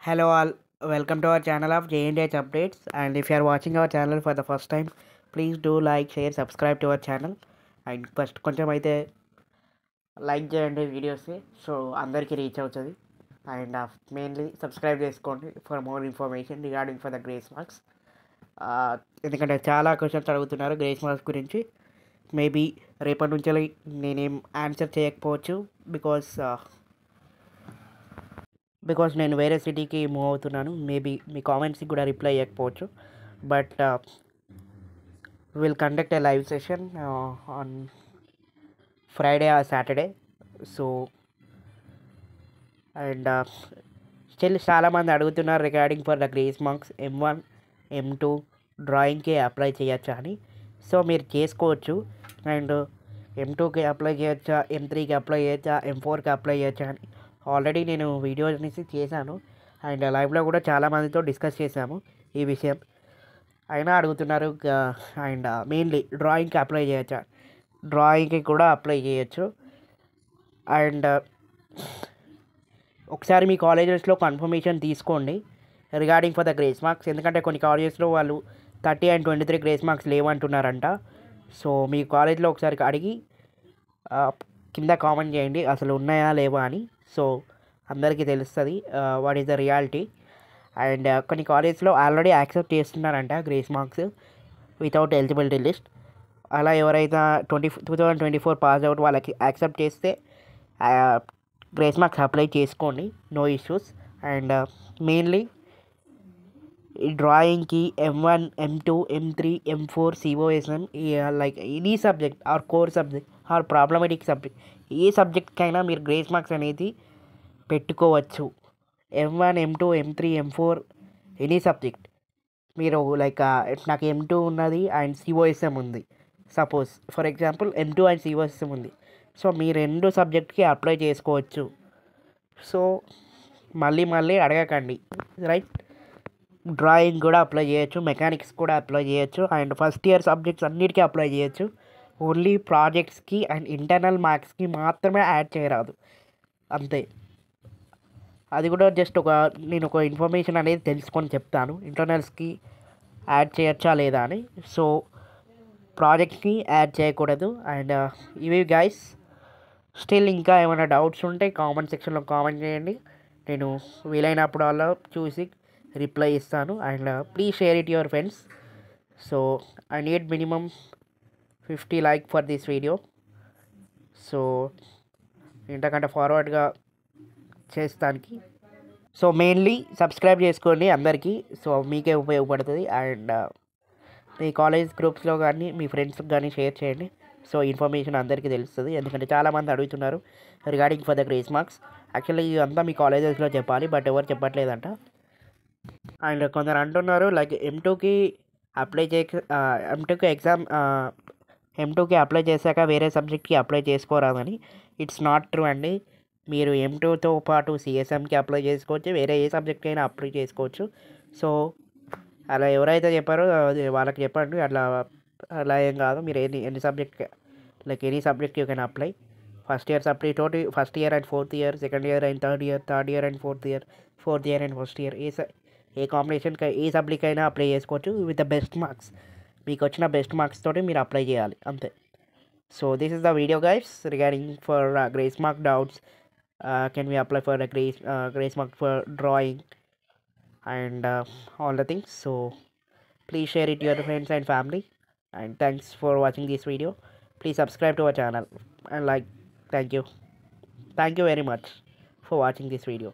Hello all, welcome to our channel of J&H Updates. And if you are watching our channel for the first time, please do like, share, subscribe to our channel. And first కొంచెం అయితే like చేయండి వీడియోస్ని, so అందరికీ reach అవుతుంది. And mainly subscribe చేసుకోండి for more information regarding for the grace marks. ఎందుకంటే చాలా questions అడుగుతున్నారు గ్రేస్ మార్క్స్ గురించి. మేబీ రేపటి నుంచి నేనేం ఆన్సర్ చేయకపోవచ్చు బికాస్ నేను వేరే సిటీకి మూవ్ అవుతున్నాను. మేబీ మీ కామెంట్స్కి కూడా రిప్లై ఇవ్వకపోవచ్చు. But will conduct a live session on Friday or Saturday. So and still చాలామంది అడుగుతున్నారు regarding for the grace marks M1 M2 డ్రాయింగ్కి అప్లై చేయొచ్చా అని. సో మీరు చేసుకోవచ్చు. అండ్ M2కి అప్లై చేయొచ్చా, M3కి అప్లై చేయొచ్చా, M4కి అప్లై చేయొచ్చా అని ఆల్రెడీ నేను వీడియోస్ చేశాను. అండ్ లైవ్లో కూడా చాలామందితో డిస్కస్ చేశాము ఈ విషయం. అయినా అడుగుతున్నారు. అండ్ మెయిన్లీ డ్రాయింగ్కి అప్లై చేయొచ్చా, డ్రాయింగ్కి కూడా అప్లై చేయొచ్చు. అండ్ ఒకసారి మీ కాలేజెస్లో కన్ఫర్మేషన్ తీసుకోండి regarding for the grace marks. ఎందుకంటే కొన్ని కాలేజెస్లో వాళ్ళు 30 and 23 గ్రేస్ మార్క్స్ లేవంటున్నారంట. సో మీ కాలేజ్లో ఒకసారి అడిగి కింద కామెంట్ చేయండి అసలు ఉన్నాయా లేవా అని. సో అందరికీ తెలుస్తుంది what is the reality. And కొన్ని కాలేజ్లో ఆల్రెడీ యాక్సెప్ట్ చేస్తున్నారంట grace marks without eligibility list. అలా ఎవరైతే 2024 పాస్ అవుట్ వాళ్ళకి యాక్సెప్ట్ చేస్తే గ్రేస్ మార్క్స్ అప్లై చేసుకోండి, నో ఇష్యూస్. అండ్ మెయిన్లీ ఈ డ్రాయింగ్కి M1 M2 M3 M4 COSM like any subject or core subject or problematic subject, ఏ సబ్జెక్ట్కైనా మీరు గ్రేస్ మార్క్స్ అనేది పెట్టుకోవచ్చు. M1 M2 M3 M4 any subject మీరు లైక్ నాకు M2 ఉన్నది అండ్ COSM ఉంది, suppose for example M2 and COSM ఉంది. సో మీ రెండు సబ్జెక్ట్కి అప్లై చేసుకోవచ్చు. సో మళ్ళీ అడగకండి, రైట్. డ్రాయింగ్ కూడా అప్లై చేయొచ్చు, మెకానిక్స్ కూడా అప్లై చేయొచ్చు, అండ్ ఫస్ట్ ఇయర్ సబ్జెక్ట్స్ అన్నిటికీ అప్లై చేయొచ్చు. ఓన్లీ ప్రాజెక్ట్స్కి అండ్ ఇంటర్నల్ మార్క్స్కి మాత్రమే యాడ్ చేయరాదు, అంతే. అది కూడా జస్ట్ నేను ఒక ఇన్ఫర్మేషన్ అనేది తెలుసుకొని చెప్తాను ఇంటర్నల్స్కి యాడ్ చేయొచ్చా లేదా అని. సో ప్రాజెక్ట్స్కి యాడ్ చేయకూడదు. అండ్ ఇవి గైస్. స్టిల్ ఇంకా ఏమైనా డౌట్స్ ఉంటే కామెంట్ సెక్షన్లో కామెంట్ చేయండి, నేను వీలైనప్పుడు అలా చూసి రిప్లై ఇస్తాను. And please share it your friends. So I need minimum 50 like for this video. So ఇంతకంటే ఫార్వర్డ్గా చేస్తానికి. సో మెయిన్లీ సబ్స్క్రైబ్ చేసుకోండి అందరికీ, సో మీకే ఉపయోగపడుతుంది. అండ్ మీ కాలేజ్ గ్రూప్స్లో కానీ మీ ఫ్రెండ్స్కి కానీ షేర్ చేయండి, సో ఇన్ఫర్మేషన్ అందరికీ తెలుస్తుంది. ఎందుకంటే చాలామంది అడుగుతున్నారు regarding for the grace marks. Actually ఇదంతా మీ కాలేజెస్లో చెప్పాలి, బట్ ఎవరు చెప్పట్లేదంట. అండ్ కొందరు అంటున్నారు లైక్ M2కి అప్లై M2కి M2కి అప్లై చేశాక వేరే సబ్జెక్ట్కి అప్లై చేసుకోరాదని. ఇట్స్ నాట్ ట్రూ అండి. మీరు M2తో పాటు CSMకి అప్లై చేసుకోవచ్చు, వేరే ఏ సబ్జెక్ట్కి అయినా అప్లై చేసుకోవచ్చు. సో అలా ఎవరైతే చెప్పారో వాళ్ళకి చెప్పండి, అలా ఏం కాదు. మీరు any subject like any subject you can apply. First year subject తోటి first year and fourth year, second year and third year and fourth year and first year, ఏ కాంబినేషన్కి ఏ సబ్జెక్ట్ అయినా అప్లై చేసుకోవచ్చు విత్ ద బెస్ట్ మార్క్స్. మీకు వచ్చిన best marks తోటి మీరు అప్లై చేయాలి, అంతే. So this is the video guides regarding for grace mark doubts. Can we apply for the grace mark for drawing and all the things. So please share it to your friends and family. And thanks for watching this video. Please subscribe to our channel and like. Thank you very much for watching this video.